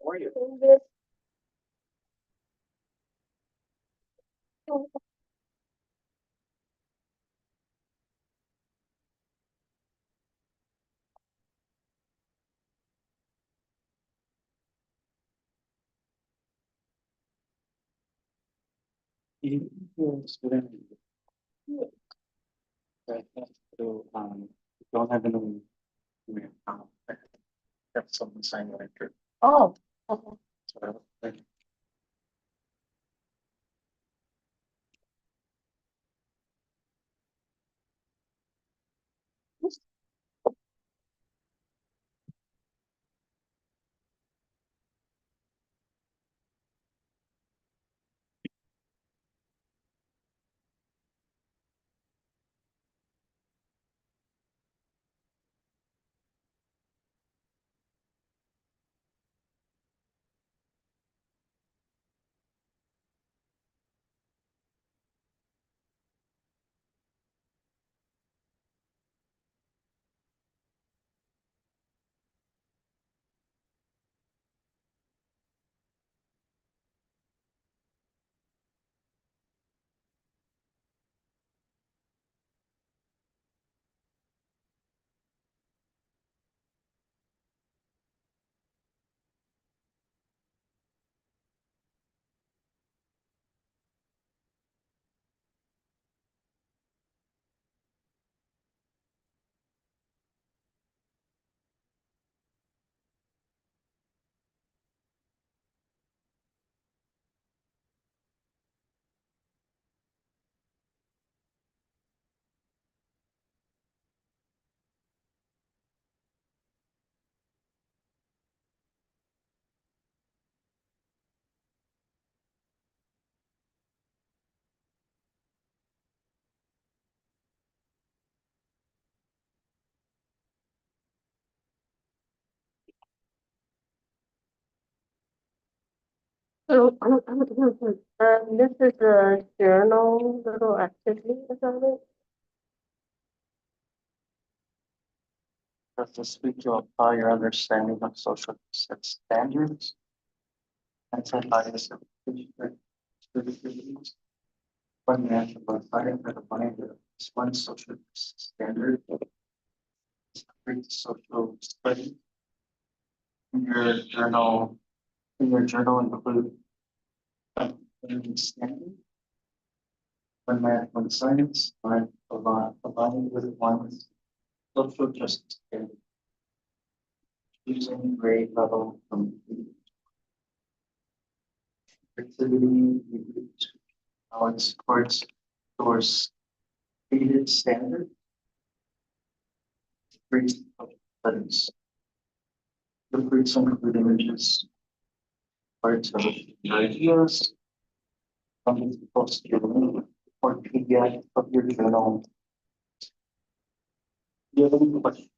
How are you? You student that have to don't have any email. Have someone sign the letter. Oh, okay. So I was like, This is a journal little activity about it. does this speak to apply your understanding of social standards and set bias of activities? One natural defining for the mind is one social standard is create social study in your journal. In your journal include standard, one math, one science, one aligning with one's social justice standard, choosing grade level from activity, balance towards source stated standard, great studies. The fruits include images, parts of ideas, something supposed to or PDF of your journal. Do you have any questions?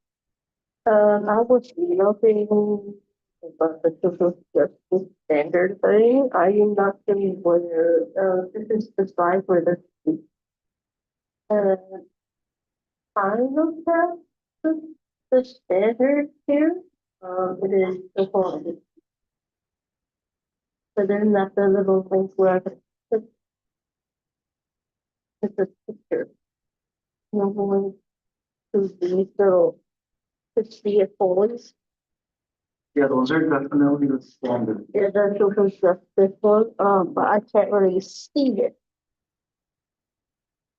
I was looking about the social justice standard thing. I am not familiar. This is the slide where uh, kind of have the standard here. It is the one. So then that's the little link where I can put the picture. No one to these little to see it fully. Yeah, those are definitely the standard. Yeah, the social justice one, but I can't really see it.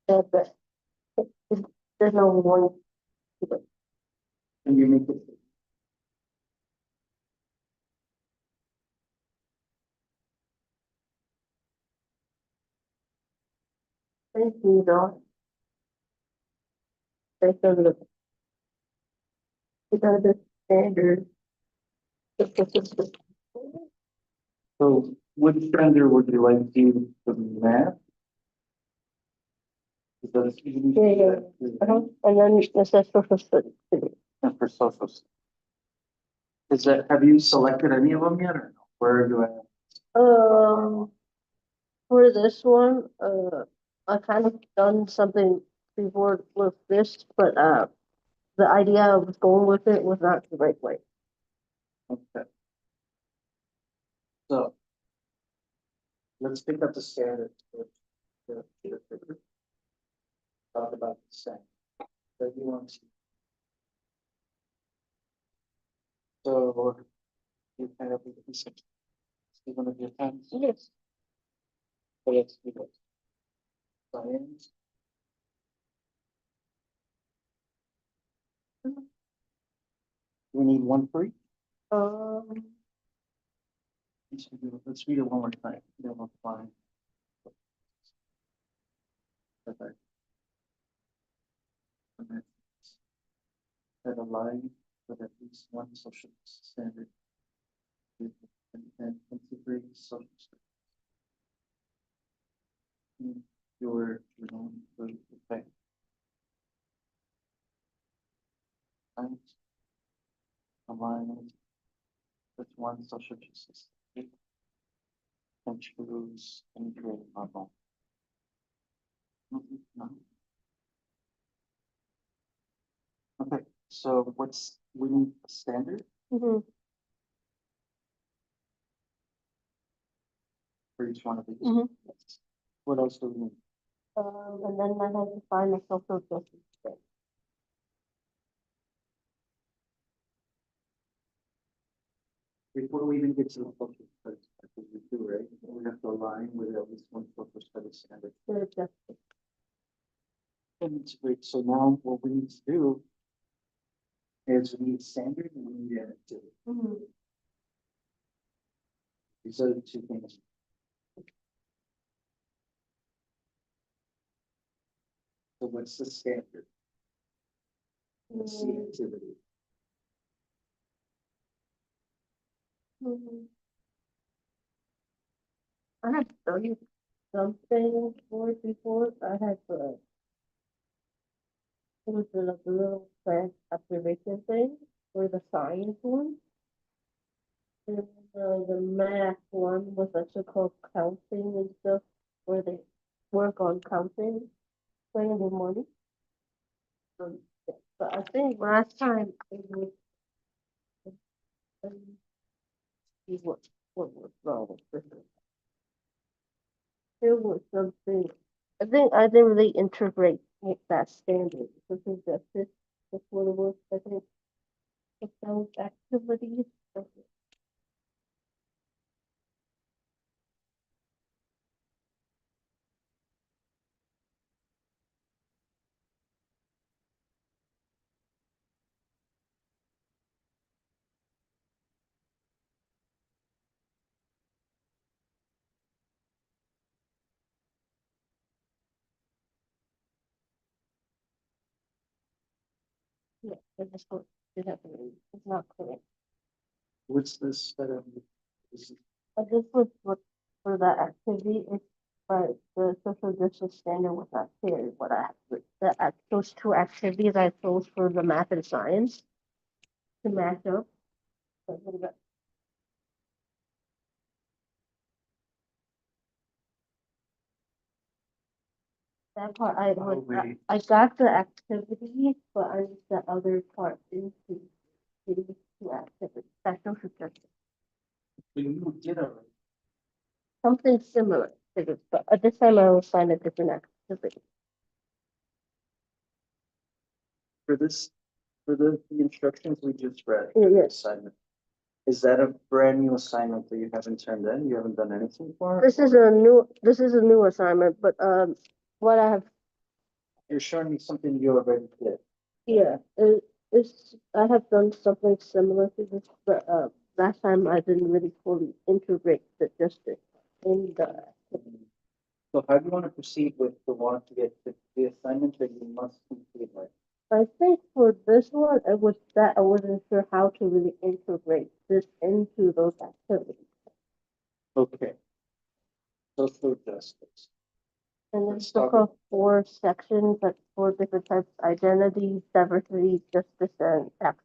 But there's no one. Can you make it? Thank you, though. They can look. It's the standard. So which standard would you like to use for math? Is that And then it says social studies. and for social? Is that, have you selected any of them yet or no? Where are you at? For this one, I kind of done something before with this, but the idea I was going with it was not the right way. Okay. So. Let's pick up the standard. Talk about the same. So you want to. So. You kind of. See one of your hands. Yes. So let's do that. Science. We need one for each. Um, Let's read it one more time. Then we'll find. Okay. That align with at least one social standard. And integrate social standards. In your own effect. And align with one social justice. And choose and create level. Okay, so we need a standard mhm. for each one of these. Mhm. What else do we need? And then I have to find a social justice thing. Before we even get to the social studies, because we do, right? We have to align with at least one social studies standard. The justice. And it's great. So now what we need to do is we need a standard and we need an activity. Mhm. These are the two things. So what's the standard? What's the activity? Mhm. I have done something for it before. I had it was like a little class observation thing for the science one. And the math one was actually called counting and stuff, where they work on counting, playing the money. Yeah. But I think last time it was, um, see what was wrong with it. There was something, I think I didn't really integrate that standard. Because justice, that's what it was, I think, with those activities. Yeah, it just was, it happened. It's not correct. What's this that this is But this was what for that activity. It's but the social justice standard was not clear. What I those two activities I chose for the math and science to match up. So that part I got the activity, but I missed the other part into these two activities. That's social justice. But you did already. Something similar to this, but at this time I will find a different activity. For this, for the instructions we just read. Yeah, yes. Assignment. Is that a brand new assignment that you haven't turned in? You haven't done anything for? This is a new assignment, but what I have You're showing me something you already did. yeah, it's I have done something similar to this, but last time I didn't really fully integrate the justice in the. So how do you want to proceed with the one to get the assignment that you must complete, like? I think for this one, it was that I wasn't sure how to really integrate this into those activities. Okay. Social justice. And then Let's took talk- off four sections, like four different types: identity, diversity, justice, and action.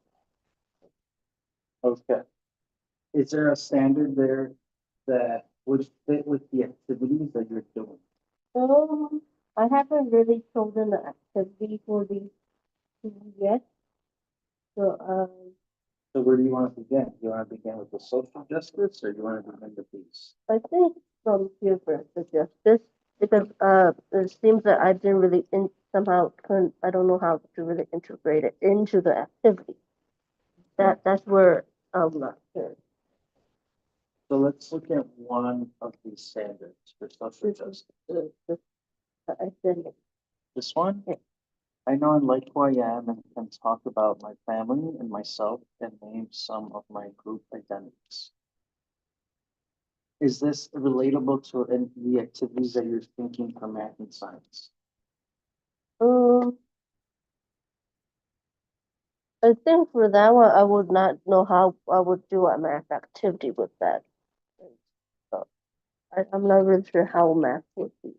Okay. Is there a standard there that would fit with the activities that you're doing? I haven't really chosen the activity for these two yet, so So where do you want to begin? Do you want to begin with the social justice or do you want to begin with these? I think from here first the justice because it seems that I didn't really somehow couldn't I don't know how to really integrate it into the activity. That's where I'm not sure. So let's look at one of these standards for social justice. I said This one? Yeah. I know and like who I am and can talk about my family and myself and name some of my group identities. Is this relatable to the activities that you're thinking for math and science? um I think for that one I would not know how I would do a math activity with that. So I'm not really sure how math would be.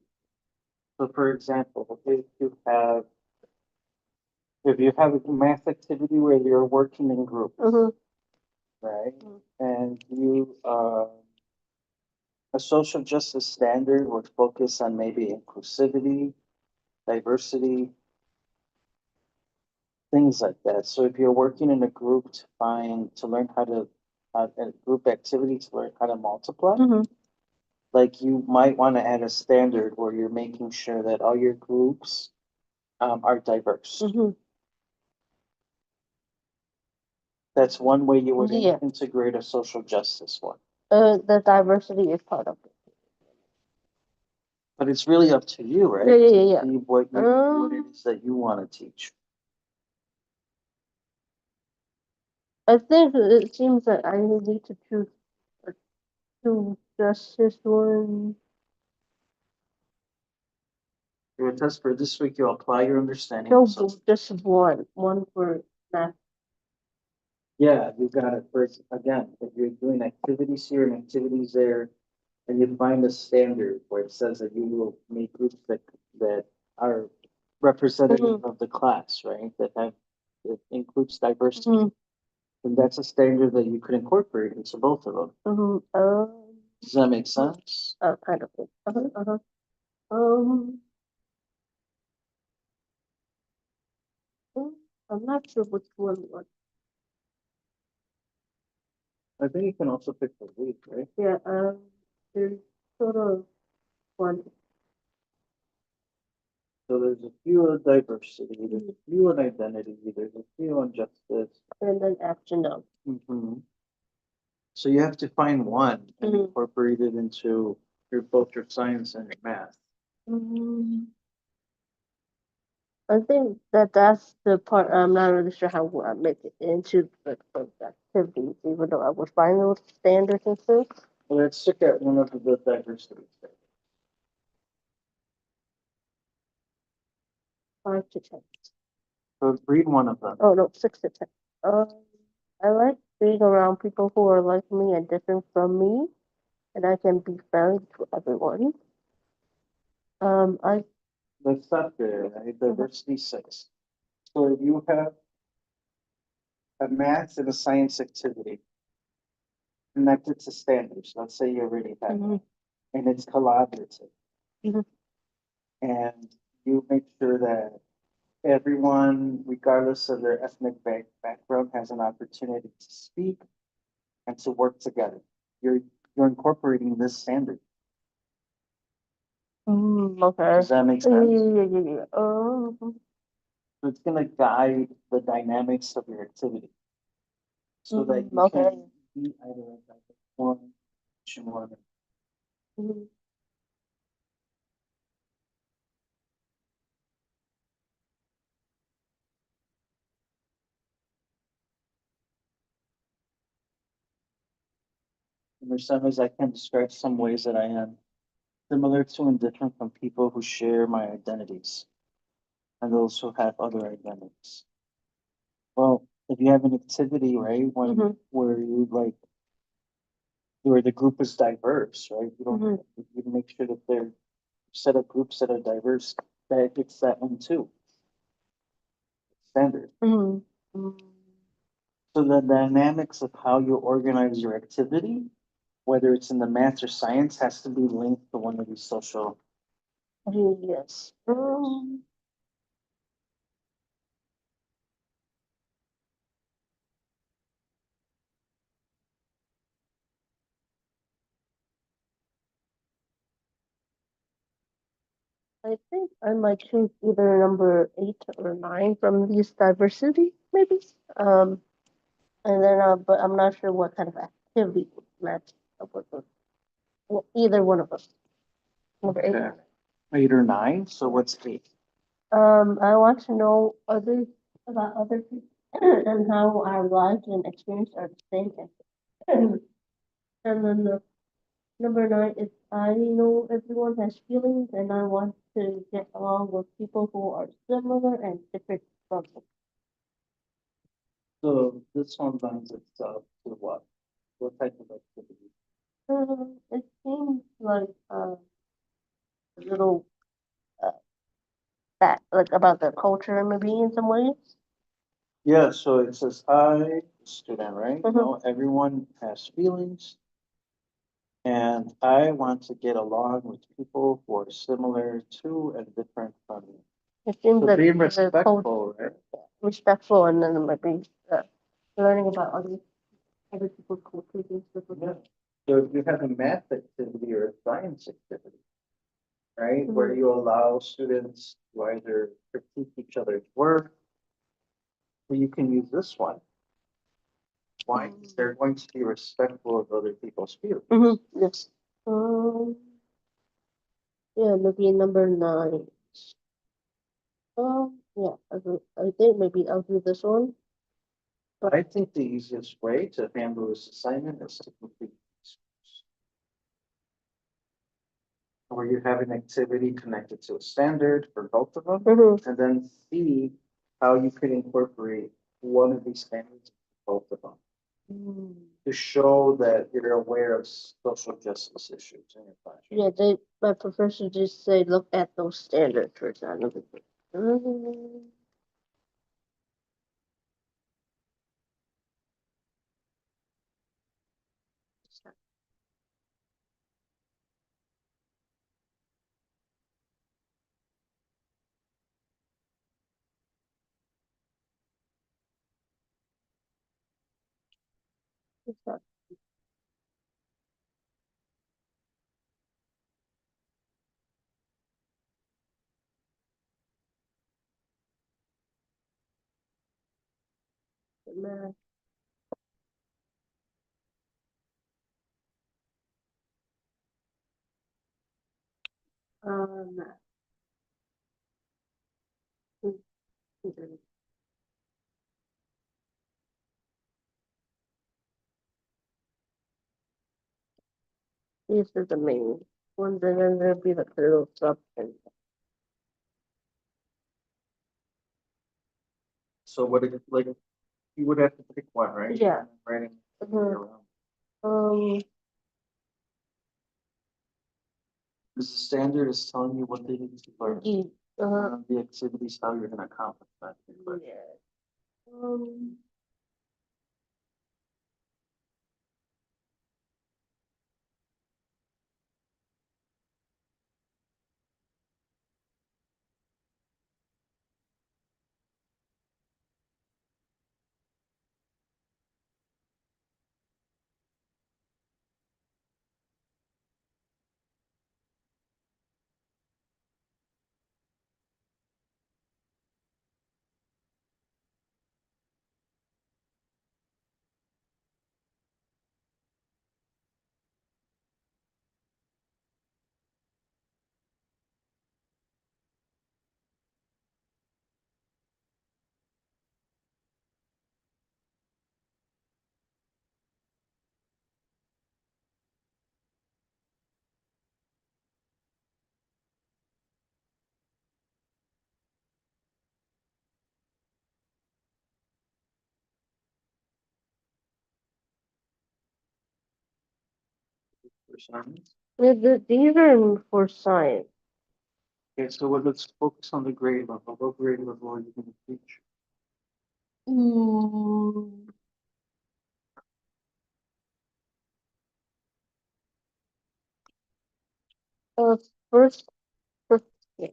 So for example, if you have a math activity where you're working in groups, Mm-hmm. right? Mhm. And a social justice standard would focus on maybe inclusivity, diversity, things like that. So if you're working in a group to learn how to, a group activity to learn how to multiply, Mm-hmm. like you might want to add a standard where you're making sure that all your groups are diverse. Mm-hmm. That's one way you would Yeah. integrate a social justice one. The diversity is part of it. But it's really up to you, right? Yeah. To see what it is that you want to teach. I think it seems that I need to choose just this one. Your test for this week, you'll apply your understanding. No, of social- just one for math. Yeah, you got it. First, again, if you're doing activities here and activities there, and you find a standard where it says that you will make groups that are representative of the class, right? That includes diversity. Mm-hmm. And that's a standard that you could incorporate into both of them. Mm-hmm. Does that make sense? Kind of. Um, I'm not sure which one was. I think you can also pick the week, right? Yeah. There's sort of one. So there's a few on diversity, there's a few on identity, there's a few on justice. And then action now. Mhm. So you have to find one and Mhm. incorporate it into both your science and your math. I think that's the part I'm not really sure how I make it into the activities, even though I was fine with standards and stuff. Well, let's look at one of the diversity. 5 to 10. So read one of them. Oh no, 6 to 10. I like being around people who are like me and different from me, and I can be friendly to everyone. I Let's stop there, right? Diversity 6. So if you have a math and a science activity connected to standards, let's say you already have that, and it's collaborative. Mhm. And you make sure that everyone, regardless of their ethnic background, has an opportunity to speak and to work together. You're you're incorporating this standard. Okay. Does that make sense? Yeah. So it's gonna guide the dynamics of your activity so that you Okay. can be either a diverse one, one. Mhm. And there's some ways I can describe some ways that I am similar to and different from people who share my identities and those who have other identities. Well, if you have an activity, right, where you like where the group is diverse, right? You don't you make sure that they're set of groups that are diverse that it's that one too. Standard. So the dynamics of how you organize your activity, whether it's in the math or science, has to be linked to one of these social. Yes. I think I might choose either number 8 or 9 from these diversity, maybe. Um, and then, but I'm not sure what kind of activity would match up with those. Well, either one of them. Number 8 or Okay. 8 or 9, so what's 8? 9. I want to know others about other people and how our lives and experience are the same. And then the number 9 is I know everyone has feelings and I want to get along with people who are similar and different from me. So this one lends itself to what? What type of activity? It seems like a little uh, that like about the culture maybe in some ways. Yeah, so it says I, student, right? Mhm. No, everyone has feelings. And I want to get along with people who are similar to and different from me. It seems So like being the respectful, right? respectful and then maybe learning about other people's cultures and stuff like Yeah. that. So if you have a math activity or a science activity, right, where Mhm. you allow students to either critique each other's work, or you can use this one. Why? Because they're going to be respectful of other people's feelings. Yes. Um. Yeah, maybe number 9. Yeah, I think maybe I'll do this one. But I think the easiest way to handle this assignment is to complete these. Where you have an activity connected to a standard for both of them, Mhm. and then see how you could incorporate one of these standards into both of them to show that you're aware of social justice issues in your classroom. Yeah, my professor just say look at those standards for example. Mhm. Math. Math. Mhm. These are the main ones, and then there'll be like little sub and So what it, like, you would have to pick one, right? yeah. Writing Mhm. around. Um, Because the standard is telling you what they need to learn. the, uh, The activities, how you're gonna accomplish that. yeah. Um, For science. these are for science. Okay, so let's focus on the grade level. What grade level are you gonna teach? Mm, uh, first, first, yeah.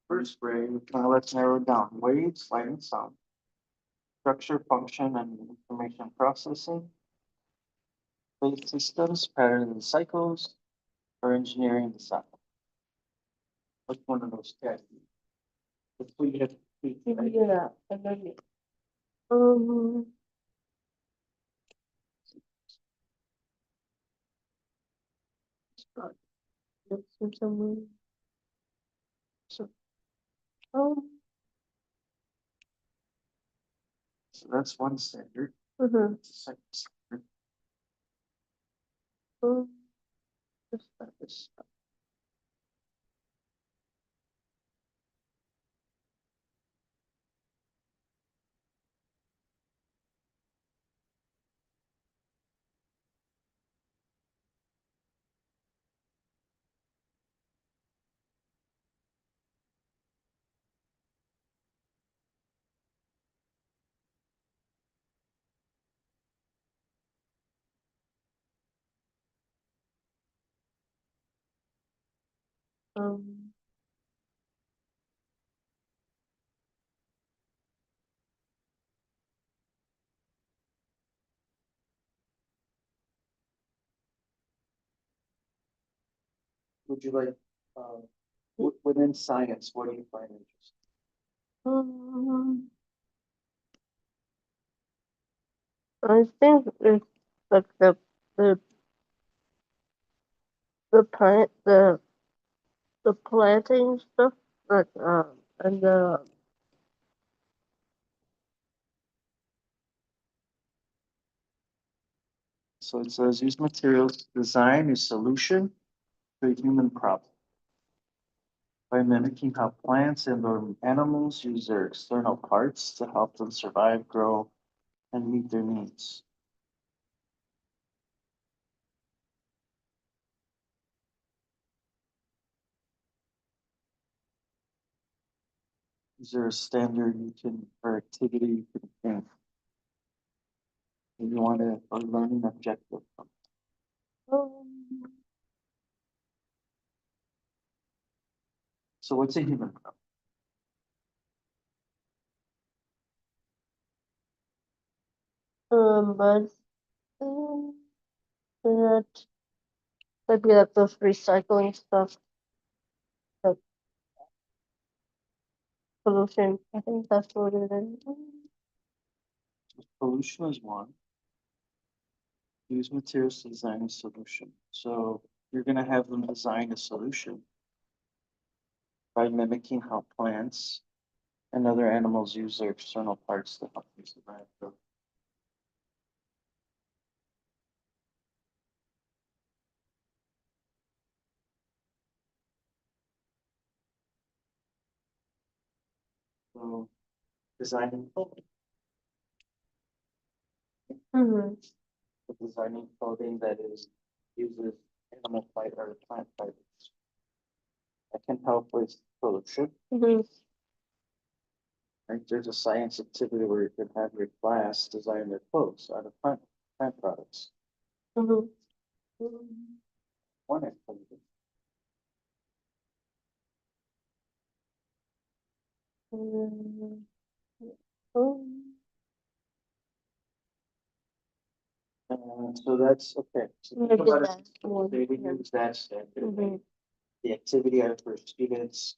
First grade, let's narrow it down. Waves, light and sound. Structure, function, and information processing. Phase systems, patterns and cycles. or engineering design? Which one of those categories? Let's leave it at three, right? Yeah, and then, um, let's see somewhere. So, So that's one standard. mhm, Second standard. um, just like this. Um, Would you like, within science, what do you find interesting? um, I think it's like the plant the planting stuff like and the So it says use materials to design a solution to a human problem by mimicking how plants and or animals use their external parts to help them survive, grow, and meet their needs. Is there a standard you can, or activity you can think that you want to, or learning objective from? um, So what's a human problem? but that might be like those recycling stuff, like pollution. I think that's what it is. Pollution is one. Use materials to design a solution. So you're gonna have them design a solution by mimicking how plants and other animals use their external parts to help them survive. So designing clothing, Mm-hmm. designing clothing that is uses animal fiber or plant fibers. That can help with pollution. Mm-hmm. Right? There's a science activity where you can have your class design their clothes out of plant products. Mm-hmm. One activity. So that's okay. So think Maybe about it. that's one. They would Yeah. use that standard. Mhm. The activity are for students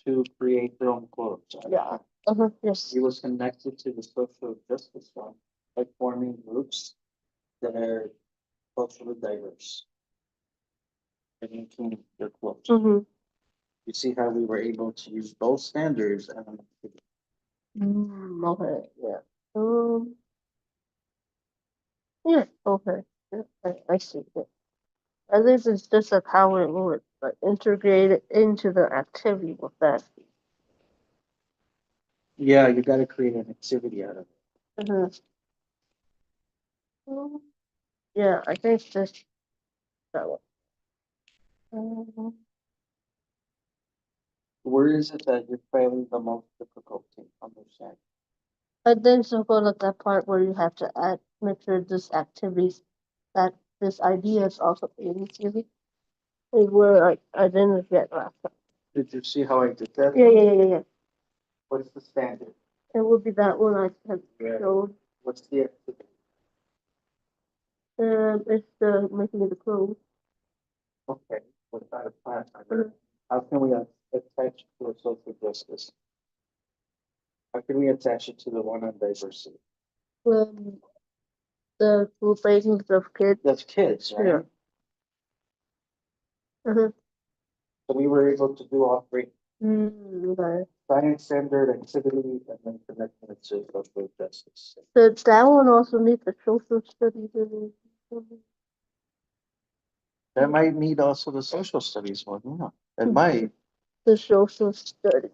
to create their own clothes. Yeah. Yes. It was connected to the social justice one by forming groups that are culturally diverse and making their clothes. Mm-hmm. You see how we were able to use both standards and an activity. Okay. Yeah. Yeah. Okay. Yeah, I see. Yeah. At least it's just like how it would like integrate it into the activity with that. Yeah, you got to create an activity out of it. Mm-hmm. Yeah, I think just that one. Where is it that you're finding the most difficulty understanding? And then so go to that part where you have to add, make sure this activities, that this idea is also in activity. Is where I didn't get last time. Did you see how I did that? Yeah. What's the standard? It would be that one I had showed. What's the activity? It's the making of the clothes. Okay, without a class, Mhm. how can we attach it to a social justice? How can we attach it to the one on diversity? Um, the groupings of kids. That's kids, right? Yeah. Mhm. So we were able to do all three, Okay. science centered activity and then connecting it to social justice. So that one also needs the social studies in it. That might need also the social studies one, yeah. It might, The social studies.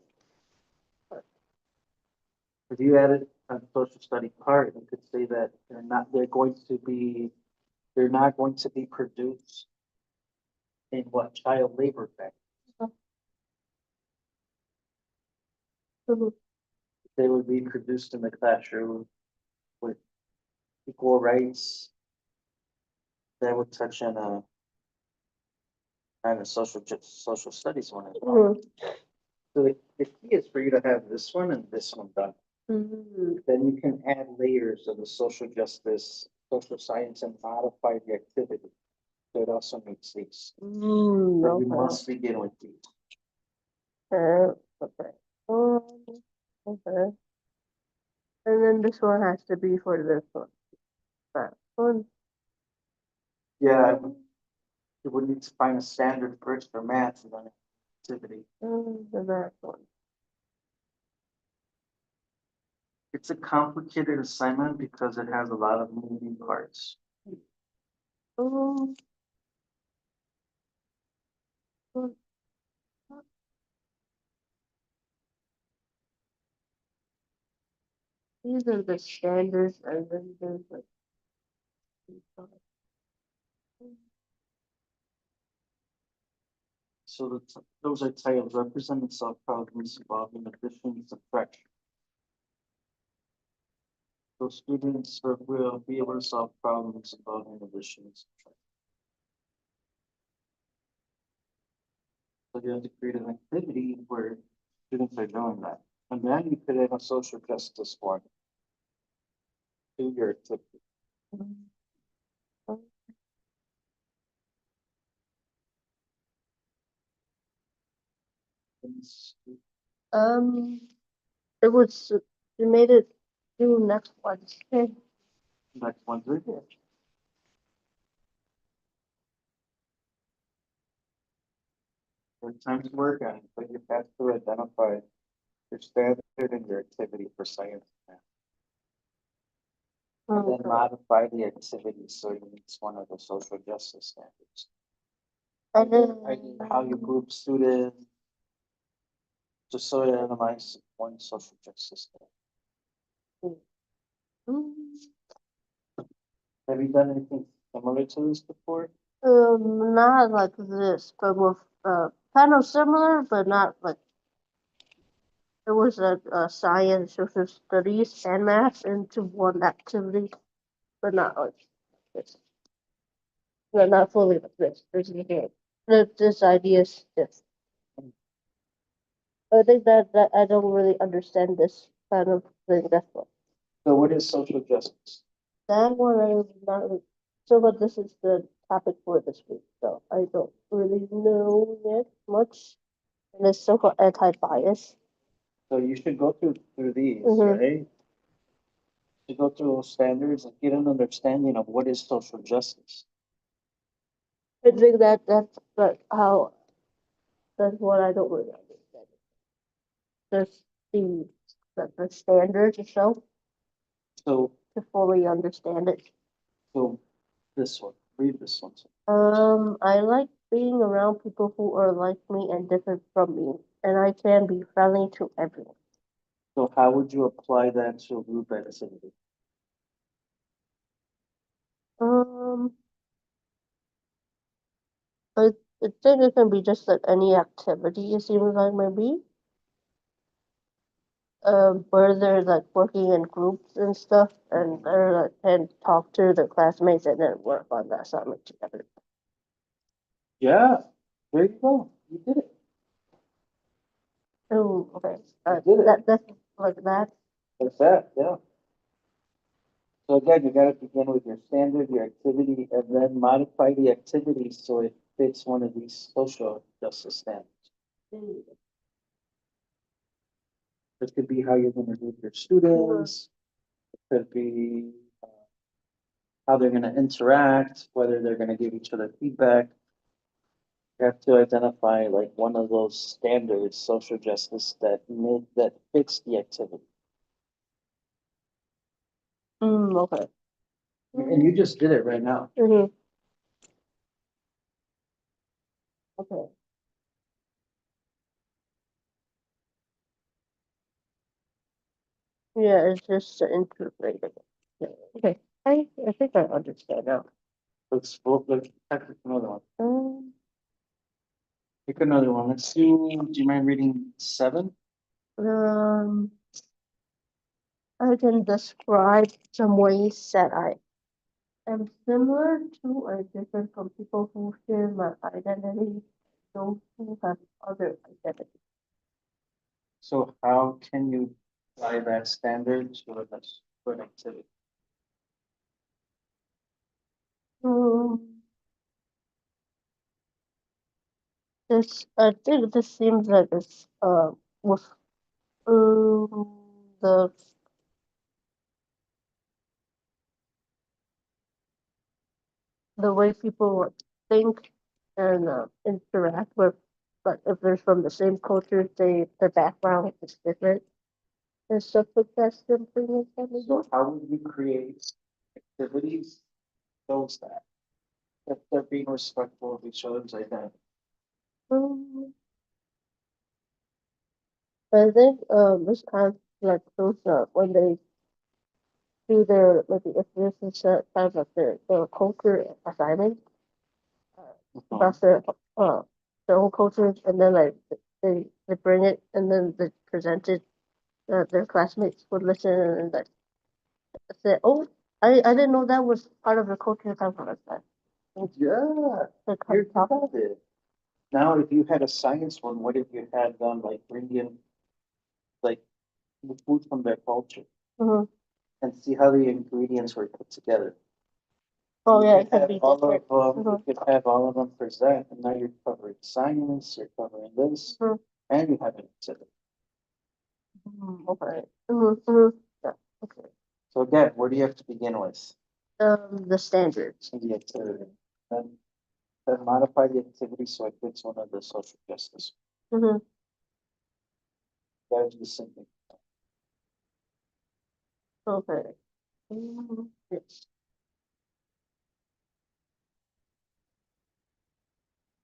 if you added a social study part, you could say that they're not going to be produced in what child labor factory. Mhm. They would be produced in the classroom with equal rights. That would touch on a kind of social studies one as well. Mhm. So the key is for you to have this one and this one done. Mhm. Then you can add layers of the social justice, social science, and modify the activity. So it also makes these. But you Okay. must begin with these. Okay. Okay. And then this one has to be for this one. That one. Yeah, you would need to find a standard first for math and then activity. And that one. It's a complicated assignment because it has a lot of moving parts. Um, these are the standards, and then there's like. So those are titled represented self-problems involving addition and subtraction. So students will be able to solve problems involving addition and subtraction. So you have to create an activity where students are doing that. And then you could add a social justice one to your activity. Um, it was, you made it due next Wednesday. Next one's right here. There's time to work on it, but you have to identify your standard and your activity for science and math. And then Okay. modify the activity so it meets one of the social justice standards. And then, How you group students, just so it analyzes one social justice standard. Have you done anything similar to this before? not like this, but with, kind of similar, but not like, it was a science, social studies, and math into one activity, but not like this. No, not fully like this. This is here. This idea is this. I think that I don't really understand this kind of thing. That's what. So what is social justice? That one I was not really, so, but this is the topic for this week, so I don't really know yet much. And it's so-called anti-bias. So you should go through these, Mhm. right? To go through those standards and get an understanding of what is social justice. I think that's like how, that's what I don't really understand. Just the standards itself So to fully understand it. so this one, read this one. I like being around people who are like me and different from me, and I can be friendly to everyone. So how would you apply that to a group activity? Um, I, I think it can be just like any activity, it seems like maybe. Where they're like working in groups and stuff, and they're like can talk to their classmates and then work on the assignment together. Yeah, there you go. You did it. Oh, okay. You did it. That's like that. That's that, yeah. So again, you gotta begin with your standard, your activity, and then modify the activity so it fits one of these social justice standards. It could be how you're gonna do with your students, it could be how they're gonna interact, whether they're gonna give each other feedback. You have to identify like one of those standards, social justice that fits the activity. Okay. And you just did it right now. Mhm. Okay. Yeah, it's just integrated. Yeah. Okay. I think I understand now. Let's pick another one. Um, Pick another one. Let's do you mind reading 7? um, I can describe some ways that I am similar to or different from people who share my identity, those who have other identities. So how can you apply that standard to an activity? Um, I think this seems like it's with the way people like, think and interact with, but if they're from the same culture, their background is different and stuff like that. Simply like So how would you create activities shows that if they're being respectful of each other's identity? um, I think this kind of like those when they do their maybe if this is kind of like their culture assignment about their own cultures and then like they bring it and then they present it their classmates would listen and like say, "Oh, I didn't know that was part of the culture of something like that." Yeah, The you're top. talented. Now, if you had a science one, what if you had them like bring in like the food from their culture Mhm. and see how the ingredients were put together? Oh You yeah, could it could have be all different. of them, you could have all of them present, and now you're covering science, you're covering this, Mhm. and you have an exhibit. Okay. Yeah. Okay. So again, where do you have to begin with? The standards. In the activity. Then modify the activity so it fits one of the social justice. Mm-hmm. That is the same thing. Okay. Yes.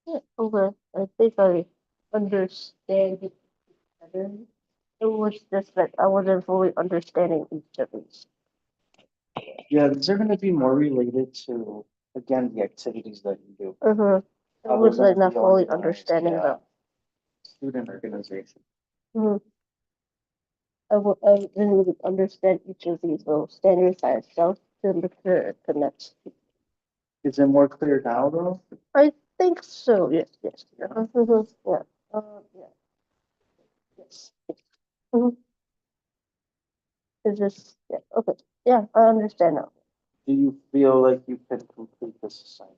Yeah. Okay. I think I understand it better. It was just that I wasn't fully understanding each of these. Yeah, these are gonna be more related to, again, the activities that you do. Mm-hmm. It How was they're like gonna not be fully organized, understanding yeah. them. Student organization. Mm-hmm. I didn't really understand each of these little standards by itself to make sure it connects. Is it more clear now though? I think so. Yes. Yes. Yeah. Yeah. Yeah. Yes. Mm-hmm. It's just yeah. Okay. Yeah. I understand now. Do you feel like you can complete this assignment?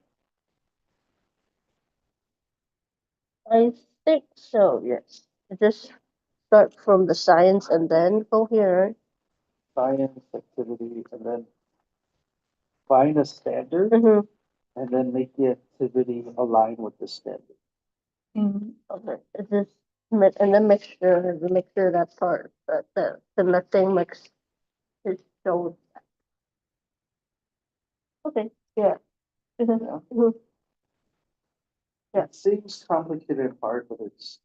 I think so. Yes. Just start from the science and then go here. Science activity and then find a standard Mm-hmm. and then make the activity align with the standard. Okay. It's just and then make sure that part that the thing makes it shows. Okay. Yeah. Mm-hmm. Yeah. Mm-hmm. Yeah. It seems complicated and hard, but it's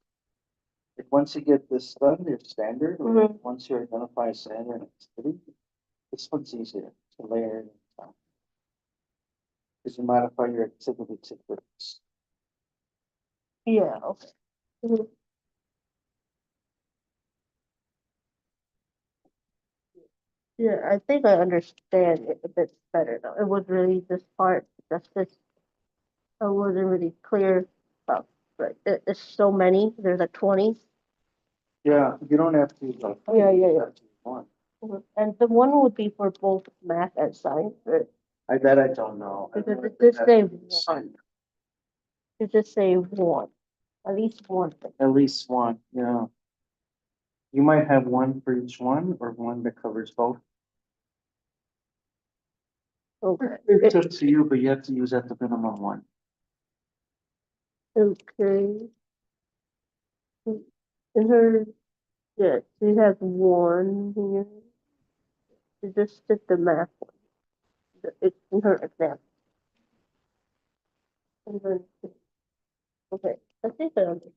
like once you get this done, your standard, or Mhm. once you identify a standard and activity, this one's easier to layer in. Because you modify your activity to this. Yeah. Okay. Mhm. Yeah, I think I understand it a bit better now. It was really this part that's just I wasn't really clear about. Right. It's so many. There's like 20. Yeah, you don't have to like. Yeah, yeah, you yeah. have to one. Mhm. And the one would be for both math and science, right? I bet I don't know. I Because don't know it if just that say would be the one. same. You just say one, at least one thing. At least one, yeah. You might have one for each one or one that covers both. Okay. It's up to you, but you have to use at the minimum one. Okay. In her, yeah, she has one here. You just did the math one. It's in her example. And then, okay, I think I understand.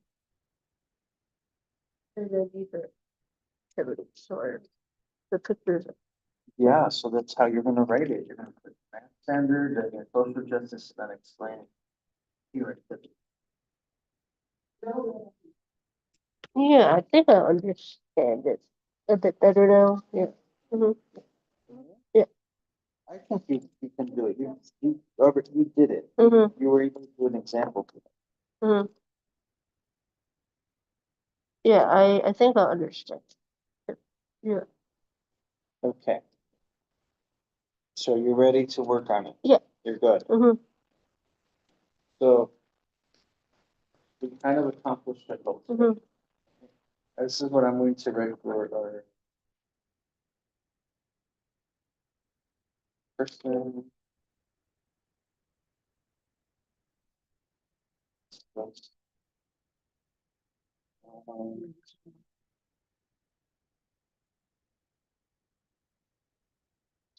And then these are activities or the pictures. Yeah, so that's how you're gonna write it. You're gonna put math standard and your social justice, and then explain your activity. Yeah, I think I understand it a bit better now. Yeah. Mm-hmm. Yeah. I think you can do it. Robert, you did it. Mm-hmm. You were able to do an example. Mm-hmm. Yeah, I think I understand. Yeah. Okay. So you're ready to work on it? Yeah. You're good. Mm-hmm. So we kind of accomplished our goal. Mm-hmm. This is what I'm going to write for our person. Um,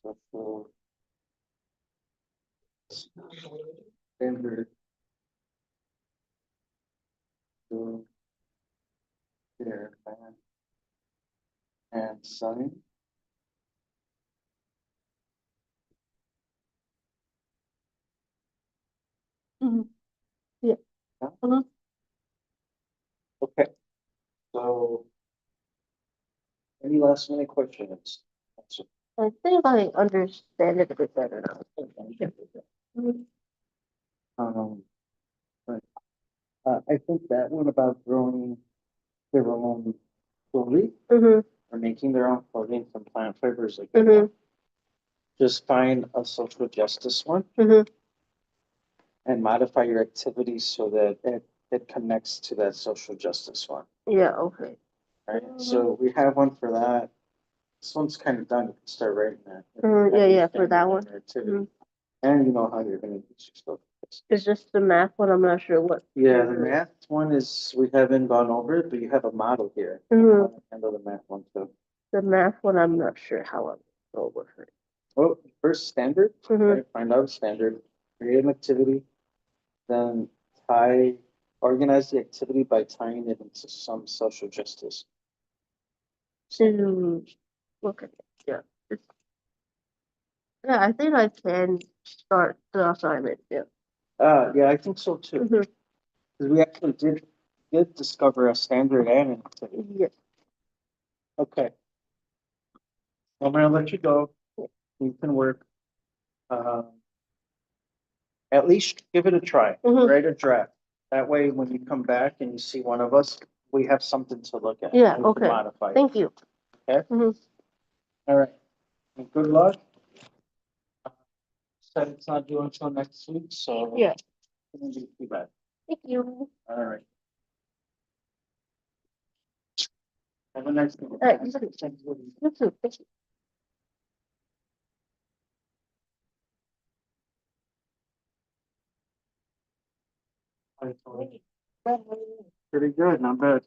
social standard to their plan and sign. Mm-hmm. Yeah. Yeah. Mm-hmm. Okay, so any last minute questions? I think I understand it a bit better now. Mhm. Um, right. I think that one about growing their own clothing Mhm. or making their own clothing from plant fibers like that. Mhm. Just find a social justice one Mhm. and modify your activities so that it connects to that social justice one. Yeah. Okay. Right, Mhm. so we have one for that. This one's kind of done. You can start writing that. Yeah. Yeah. For Understand that your one. activity. Mhm. And you know how you're gonna teach yourself. It's just the math one. I'm not sure what. Yeah, the math one is, we haven't gone over it, but you have a model here. Mhm. Handle the math one too. The math one. I'm not sure how I'm over her. Oh, first standard, Mhm. right? Find out standard, create an activity, then organize the activity by tying it into some social justice. To look at it. Yeah. Yeah. I think I can start the assignment. Yeah. Yeah, I think so too. Mhm. Because we actually did discover a standard and an activity. Yeah. Okay. I'm gonna let you go. You can work. At least give it a try. Mhm. Write a draft. That way, when you come back and you see one of us, we have something to look at. Yeah. We can Okay. modify it. Thank you. Okay. Mhm. All right. And good luck. Said it's not due until next week, so. Yeah. It won't be too bad. Thank you. All right. Have a nice day. You too. You too. Thank you. Pretty good, not bad.